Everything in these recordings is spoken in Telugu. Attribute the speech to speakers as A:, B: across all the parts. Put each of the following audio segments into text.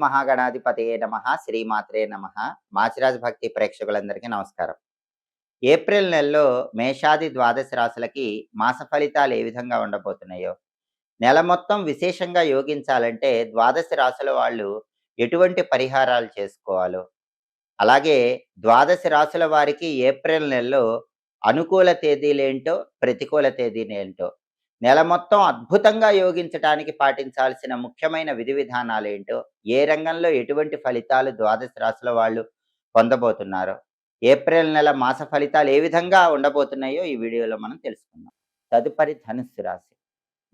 A: మహాగణాధిపతయే నమః. శ్రీమాత్రే నమః. మాచిరాజ్ భక్తి ప్రేక్షకులందరికీ నమస్కారం. ఏప్రిల్ నెలలో మేషాది ద్వాదశ రాశులకి మాస ఫలితాలు ఏ విధంగా ఉండబోతున్నాయో, నెల మొత్తం విశేషంగా యోగించాలంటే ద్వాదశ రాశుల వాళ్ళు ఎటువంటి పరిహారాలు చేసుకోవాలో, అలాగే ద్వాదశ రాశుల వారికి ఏప్రిల్ నెలలో అనుకూల తేదీలేంటో, ప్రతికూల తేదీలేంటో, నెల మొత్తం అద్భుతంగా యోగించటానికి పాటించాల్సిన ముఖ్యమైన విధి విధానాలేంటో, ఏ రంగంలో ఎటువంటి ఫలితాలు ద్వాదశ రాశుల వాళ్ళు పొందబోతున్నారో, ఏప్రిల్ నెల మాస ఫలితాలు ఏ విధంగా ఉండబోతున్నాయో ఈ వీడియోలో మనం తెలుసుకుందాం. తదుపరి ధనుస్సు రాశి.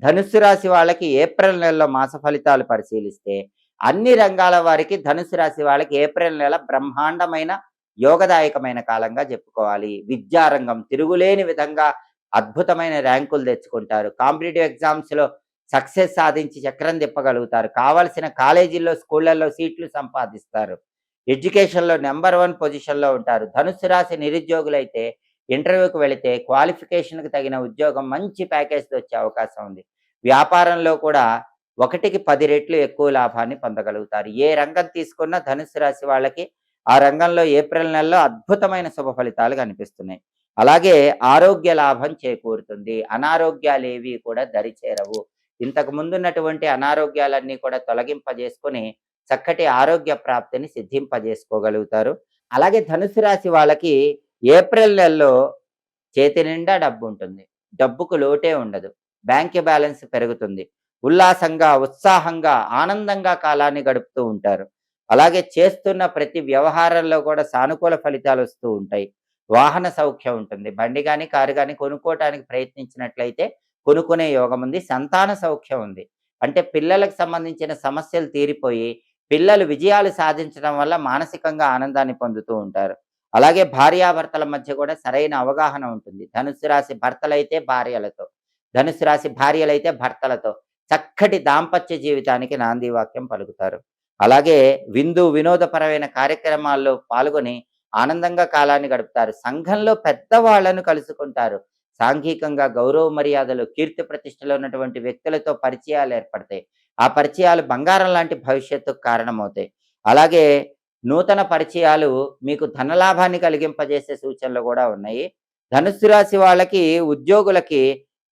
A: ధనుస్సు రాశి వాళ్ళకి ఏప్రిల్ నెలలో మాస ఫలితాలు పరిశీలిస్తే అన్ని రంగాల వారికి ధనుసు రాశి వాళ్ళకి ఏప్రిల్ నెల బ్రహ్మాండమైన యోగదాయకమైన కాలంగా చెప్పుకోవాలి. విద్యారంగం తిరుగులేని విధంగా అద్భుతమైన ర్యాంకులు తెచ్చుకుంటారు. కాంపిటేటివ్ ఎగ్జామ్స్లో సక్సెస్ సాధించి చక్రం తిప్పగలుగుతారు. కావలసిన కాలేజీల్లో స్కూళ్ళల్లో సీట్లు సంపాదిస్తారు. ఎడ్యుకేషన్లో నెంబర్ 1 పొజిషన్లో ఉంటారు. ధనుసు రాశి నిరుద్యోగులైతే ఇంటర్వ్యూకి వెళితే క్వాలిఫికేషన్కి తగిన ఉద్యోగం మంచి ప్యాకేజ్తో వచ్చే అవకాశం ఉంది. వ్యాపారంలో కూడా 1కి 10 రెట్లు ఎక్కువ లాభాన్ని పొందగలుగుతారు. ఏ రంగం తీసుకున్నా ధనుసు రాశి వాళ్ళకి ఆ రంగంలో ఏప్రిల్ నెలలో అద్భుతమైన శుభ ఫలితాలు కనిపిస్తున్నాయి. అలాగే ఆరోగ్య లాభం చేకూరుతుంది. అనారోగ్యాలేవి కూడా దరిచేరవు. ఇంతకు ముందున్నటువంటి అనారోగ్యాలన్నీ కూడా తొలగింపజేసుకొని చక్కటి ఆరోగ్య ప్రాప్తిని సిద్ధింపజేసుకోగలుగుతారు. అలాగే ధనుసు రాశి వాళ్ళకి ఏప్రిల్ నెలలో చేతి నిండా డబ్బు ఉంటుంది. డబ్బుకు లోటే ఉండదు. బ్యాంక్ బ్యాలెన్స్ పెరుగుతుంది. ఉల్లాసంగా, ఉత్సాహంగా, ఆనందంగా కాలాన్ని గడుపుతూ ఉంటారు. అలాగే చేస్తున్న ప్రతి వ్యవహారంలో కూడా సానుకూల ఫలితాలు వస్తూ ఉంటాయి. వాహన సౌఖ్యం ఉంటుంది. బండి కానీ, కారు కానీ కొనుక్కోవటానికి ప్రయత్నించినట్లయితే కొనుక్కునే యోగం ఉంది. సంతాన సౌఖ్యం ఉంది. అంటే పిల్లలకు సంబంధించిన సమస్యలు తీరిపోయి పిల్లలు విజయాలు సాధించడం వల్ల మానసికంగా ఆనందాన్ని పొందుతూ ఉంటారు. అలాగే భార్యాభర్తల మధ్య కూడా సరైన అవగాహన ఉంటుంది. ధనుసు రాశి భర్తలైతే భార్యలతో, ధనుసు రాశి భార్యలైతే భర్తలతో చక్కటి దాంపత్య జీవితానికి నాంది వాక్యం పలుకుతారు. అలాగే వినోదపరమైన కార్యక్రమాల్లో పాల్గొని ఆనందంగా కాలాన్ని గడుపుతారు. సంఘంలో పెద్దవాళ్లను కలుసుకుంటారు. సాంఘికంగా గౌరవ మర్యాదలు, కీర్తి ప్రతిష్టలు ఉన్నటువంటి వ్యక్తులతో పరిచయాలు ఏర్పడతాయి. ఆ పరిచయాలు బంగారం లాంటి భవిష్యత్తుకు కారణమవుతాయి. అలాగే నూతన పరిచయాలు మీకు ధనలాభాన్ని కలిగింపజేసే సూచనలు కూడా ఉన్నాయి. ధనుస్సు రాశి వాళ్ళకి ఉద్యోగులకి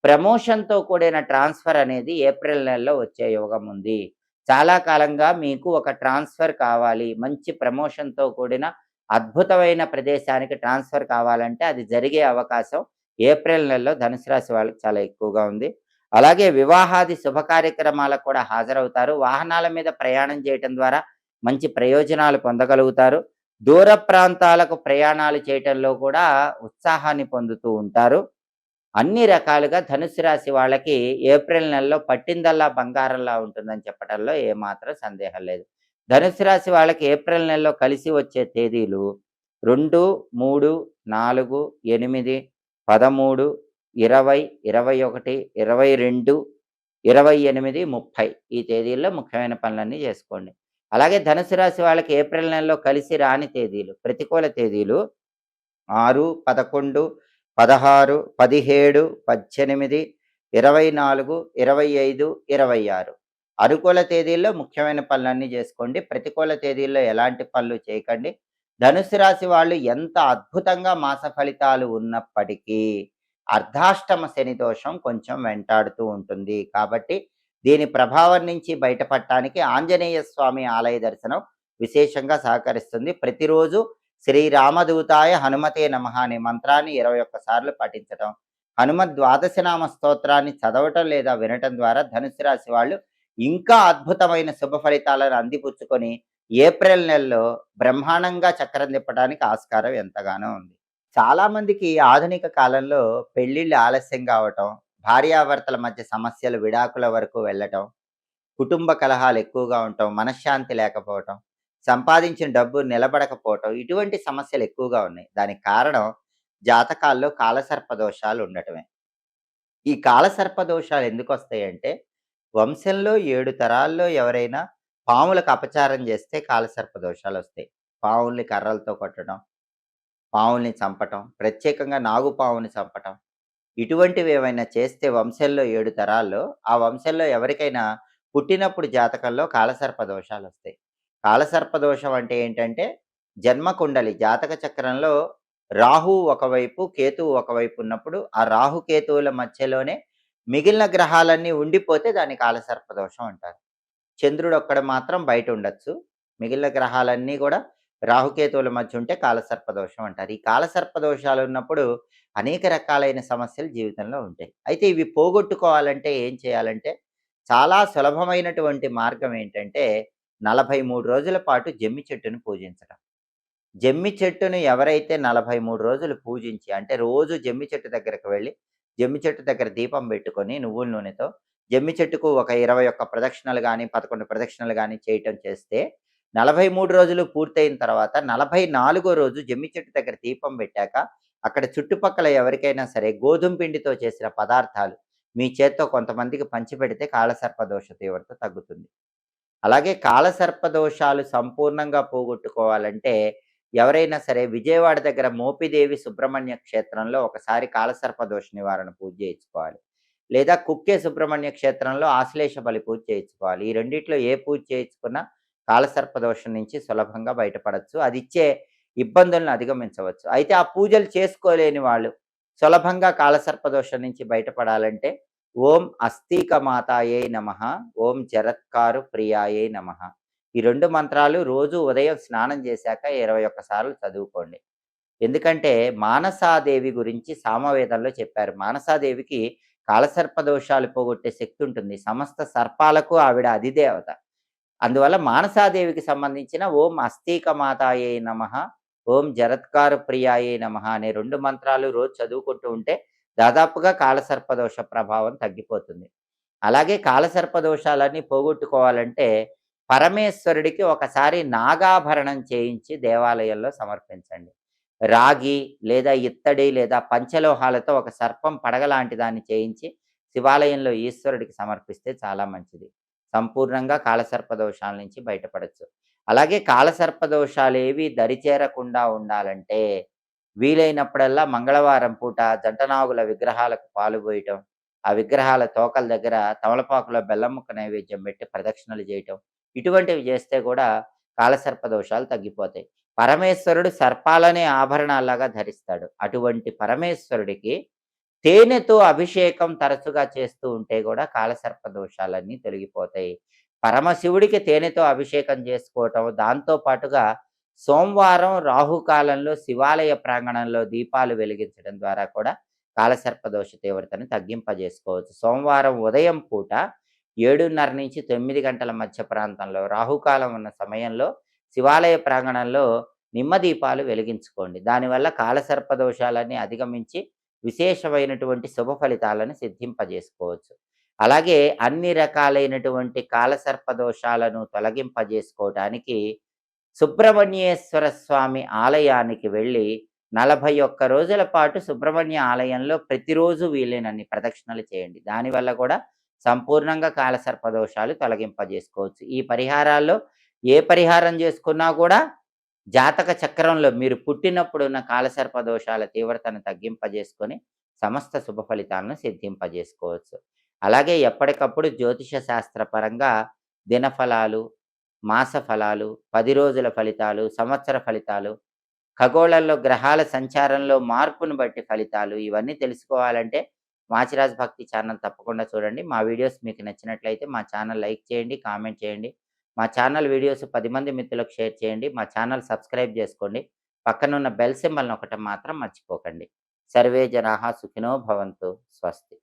A: ప్రమోషన్తో కూడిన ట్రాన్స్ఫర్ అనేది ఏప్రిల్ నెలలో వచ్చే యోగం ఉంది. చాలా కాలంగా మీకు ఒక ట్రాన్స్ఫర్ కావాలి, మంచి ప్రమోషన్తో కూడిన అద్భుతమైన ప్రదేశానికి ట్రాన్స్ఫర్ కావాలంటే అది జరిగే అవకాశం ఏప్రిల్ నెలలో ధనుసు రాశి వాళ్ళకి చాలా ఎక్కువగా ఉంది. అలాగే వివాహాది శుభ కార్యక్రమాలకు కూడా హాజరవుతారు. వాహనాల మీద ప్రయాణం చేయటం ద్వారా మంచి ప్రయోజనాలు పొందగలుగుతారు. దూర ప్రాంతాలకు ప్రయాణాలు చేయటంలో కూడా ఉత్సాహాన్ని పొందుతూ ఉంటారు. అన్ని రకాలుగా ధనుసు రాశి వాళ్ళకి ఏప్రిల్ నెలలో పట్టిందల్లా బంగారంలా ఉంటుందని చెప్పడంలో ఏమాత్రం సందేహం లేదు. ధనుసు రాశి వాళ్ళకి ఏప్రిల్ నెలలో కలిసి వచ్చే తేదీలు 2, 3, 4, 8, 13, 20, 21, 22, 28, 30 ఈ తేదీల్లో ముఖ్యమైన పనులన్నీ చేసుకోండి. అలాగే ధనుసు రాశి వాళ్ళకి ఏప్రిల్ నెలలో కలిసి రాని తేదీలు, ప్రతికూల తేదీలు 6, 11, 16, 17, 18, 24, 25, 26 అనుకూల తేదీల్లో ముఖ్యమైన పనులన్నీ చేసుకోండి. ప్రతికూల తేదీల్లో ఎలాంటి పనులు చేయకండి. ధనుసు రాశి వాళ్ళు ఎంత అద్భుతంగా మాస ఫలితాలు ఉన్నప్పటికీ అర్ధాష్టమ శని దోషం కొంచెం వెంటాడుతూ ఉంటుంది. కాబట్టి దీని ప్రభావం నుంచి బయటపడటానికి ఆంజనేయ స్వామి ఆలయ దర్శనం విశేషంగా సహకరిస్తుంది. ప్రతిరోజు శ్రీరామదూతాయ హనుమతే నమః అనే మంత్రాన్ని 21 సార్లు పఠించడం, హనుమద్ ద్వాదశనామ స్తోత్రాన్ని చదవటం లేదా వినటం ద్వారా ధనుసు రాశి వాళ్ళు ఇంకా అద్భుతమైన శుభ ఫలితాలను అందిపుచ్చుకొని ఏప్రిల్ నెలలో బ్రహ్మాండంగా చక్రం తిప్పడానికి ఆస్కారం ఎంతగానో ఉంది. చాలా మందికి ఆధునిక కాలంలో పెళ్లిళ్ళు ఆలస్యం కావటం, భార్యాభర్తల మధ్య సమస్యలు విడాకుల వరకు వెళ్ళటం, కుటుంబ కలహాలు ఎక్కువగా ఉండటం, మనశ్శాంతి లేకపోవటం, సంపాదించిన డబ్బు నిలబడకపోవటం, ఇటువంటి సమస్యలు ఎక్కువగా ఉన్నాయి. దానికి కారణం జాతకాల్లో కాలసర్ప దోషాలు ఉండటమే. ఈ కాలసర్ప దోషాలు ఎందుకు వస్తాయంటే వంశంలో 7 తరాల్లో ఎవరైనా పాములకు అపచారం చేస్తే కాలసర్ప దోషాలు వస్తాయి. పావుల్ని కర్రలతో కొట్టడం, పావుల్ని చంపటం, ప్రత్యేకంగా నాగుపావుని చంపటం, ఇటువంటివి ఏమైనా చేస్తే వంశంలో 7 తరాల్లో ఆ వంశంలో ఎవరికైనా పుట్టినప్పుడు జాతకంలో కాలసర్ప దోషాలు వస్తాయి. కాలసర్పదోషం అంటే ఏంటంటే, జన్మకుండలి జాతక చక్రంలో రాహువు ఒకవైపు, కేతువు ఒకవైపు ఉన్నప్పుడు, ఆ రాహు, కేతువుల మధ్యలోనే మిగిలిన గ్రహాలన్నీ ఉండిపోతే దాన్ని కాలసర్పదోషం అంటారు. చంద్రుడొక్కడు మాత్రం బయటుండొచ్చు. మిగిలిన గ్రహాలన్నీ గూడా రాహుకేతువుల మధ్య ఉంటే కాలసర్పదోషం అంటారు. ఈ కాలసర్పదోషాలున్నప్పుడు అనేక రకాలైన సమస్యలు జీవితంలో ఉంటాయి. అయితే ఇవి పోగొట్టుకోవాలంటే ఏం చేయాలంటే, చాలా సులభమైనటువంటి మార్గం ఏంటంటే, 43 రోజుల పాటు జమ్మి చెట్టును పూజించడం. జమ్మి చెట్టును ఎవరైతే 43 రోజులు పూజించి అంటే రోజు జమ్మి చెట్టు దగ్గరకు వెళ్లి, జమ్మి చెట్టు దగ్గర దీపం పెట్టుకొని నువ్వుల నూనెతో, జమ్మి చెట్టుకు ఒక 21 ప్రదక్షిణలు గాని, 11 ప్రదక్షిణలు గాని చేయటం చేస్తే, 43 రోజులు పూర్తయిన తర్వాత 44 రోజు జమ్మి చెట్టు దగ్గర దీపం పెట్టాక, అక్కడ చుట్టుపక్కల ఎవరికైనా సరే గోధుమ పిండితో చేసిన పదార్థాలు మీ చేత్తో కొంతమందికి పంచిపెడితే కాలసర్ప దోష తీవ్రత తగ్గుతుంది. అలాగే కాలసర్పదోషాలు సంపూర్ణంగా పోగొట్టుకోవాలంటే, ఎవరైనా సరే విజయవాడ దగ్గర మోపిదేవి సుబ్రహ్మణ్య క్షేత్రంలో ఒకసారి కాలసర్పదోష నివారణ పూజ చేయించుకోవాలి. లేదా కుక్కే సుబ్రహ్మణ్య క్షేత్రంలో ఆశ్లేష బలి పూజ చేయించుకోవాలి. ఈ రెండిట్లో ఏ పూజ చేయించుకున్నా కాలసర్పదోషం నుంచి సులభంగా బయటపడొచ్చు. అదిచ్చే ఇబ్బందులను అధిగమించవచ్చు. అయితే ఆ పూజలు చేసుకోలేని వాళ్ళు సులభంగా కాలసర్పదోషం నుంచి బయటపడాలంటే ఓం అస్థికమాతాయై నమః, ఓం జరత్కారు ప్రియాయై నమః. ఈ 2 మంత్రాలు రోజు ఉదయం స్నానం చేశాక 21 సార్లు చదువుకోండి. ఎందుకంటే మానసాదేవి గురించి సామవేదంలో చెప్పారు. మానసాదేవికి కాలసర్పదోషాలు పోగొట్టే శక్తి ఉంటుంది. సమస్త సర్పాలకు ఆవిడ అధిదేవత. అందువల్ల మానసాదేవికి సంబంధించిన ఓం అస్థికమాతాయై నమః, ఓం జరత్కార ప్రియాయై నమః అనే 2 మంత్రాలు రోజు చదువుకుంటూ ఉంటే దాదాపుగా కాలసర్పదోష ప్రభావం తగ్గిపోతుంది. అలాగే కాలసర్పదోషాలన్నీ పోగొట్టుకోవాలంటే పరమేశ్వరుడికి ఒకసారి నాగాభరణం చేయించి దేవాలయంలో సమర్పించండి. రాగి లేదా ఇత్తడి లేదా పంచలోహాలతో ఒక సర్పం పడగ లాంటి దాన్ని చేయించి శివాలయంలో ఈశ్వరుడికి సమర్పిస్తే చాలా మంచిది. సంపూర్ణంగా కాలసర్పదోషాల నుంచి బయటపడొచ్చు. అలాగే కాలసర్పదోషాలేవి దరిచేరకుండా ఉండాలంటే వీలైనప్పుడల్లా మంగళవారం పూట జంటనాగుల విగ్రహాలకు పాలు పోయటం, ఆ విగ్రహాల తోకల దగ్గర తమలపాకులో బెల్లం ముక్క నైవేద్యం పెట్టి ప్రదక్షిణలు చేయటం, ఇటువంటివి చేస్తే కూడా కాలసర్పదోషాలు తగ్గిపోతాయి. పరమేశ్వరుడు సర్పాలనే ఆభరణాల్లాగా ధరిస్తాడు. అటువంటి పరమేశ్వరుడికి తేనెతో అభిషేకం తరచుగా చేస్తూ ఉంటే కూడా కాలసర్ప దోషాలన్నీ తొలగిపోతాయి. పరమశివుడికి తేనెతో అభిషేకం చేసుకోవటం, దాంతో పాటుగా సోమవారం రాహుకాలంలో శివాలయ ప్రాంగణంలో దీపాలు వెలిగించడం ద్వారా కూడా కాలసర్ప దోష తీవ్రతను తగ్గింపజేసుకోవచ్చు. సోమవారం ఉదయం పూట 7:30-9 గంటల మధ్య ప్రాంతంలో రాహుకాలం ఉన్న సమయంలో శివాలయ ప్రాంగణంలో నిమ్మ దీపాలు వెలిగించుకోండి. దానివల్ల కాలసర్ప దోషాలన్నీ అధిగమించి విశేషమైనటువంటి శుభ ఫలితాలను సిద్ధింపజేసుకోవచ్చు. అలాగే అన్ని రకాలైనటువంటి కాలసర్ప దోషాలను తొలగింపజేసుకోవటానికి సుబ్రహ్మణ్యేశ్వర స్వామి ఆలయానికి వెళ్ళి 41 రోజుల పాటు సుబ్రహ్మణ్య ఆలయంలో ప్రతిరోజు వీలైనన్ని ప్రదక్షిణలు చేయండి. దానివల్ల కూడా సంపూర్ణంగా కాలసర్ప దోషాలు తొలగింపజేసుకోవచ్చు. ఈ పరిహారాల్లో ఏ పరిహారం చేసుకున్నా కూడా జాతక చక్రంలో మీరు పుట్టినప్పుడున్న కాలసర్ప దోషాల తీవ్రతను తగ్గింపజేసుకొని సమస్త శుభ ఫలితాలను సిద్ధింపజేసుకోవచ్చు. అలాగే ఎప్పటికప్పుడు జ్యోతిష శాస్త్రపరంగా దినఫలాలు, మాస ఫలాలు, 10 రోజుల ఫలితాలు, సంవత్సర ఫలితాలు, ఖగోళంలో గ్రహాల సంచారంలో మార్పును బట్టి ఫలితాలు ఇవన్నీ తెలుసుకోవాలంటే మాచిరాజ్ భక్తి ఛానల్ తప్పకుండా చూడండి. మా వీడియోస్ మీకు నచ్చినట్లయితే మా ఛానల్ లైక్ చేయండి, కామెంట్ చేయండి. మా ఛానల్ వీడియోస్ 10 మంది మిత్రులకు షేర్ చేయండి. మా ఛానల్ సబ్స్క్రైబ్ చేసుకోండి. పక్కనున్న బెల్ సింబల్ నొక్కటం మాత్రం మర్చిపోకండి. సర్వే జనాః సుఖినో భవంతు. స్వస్తి.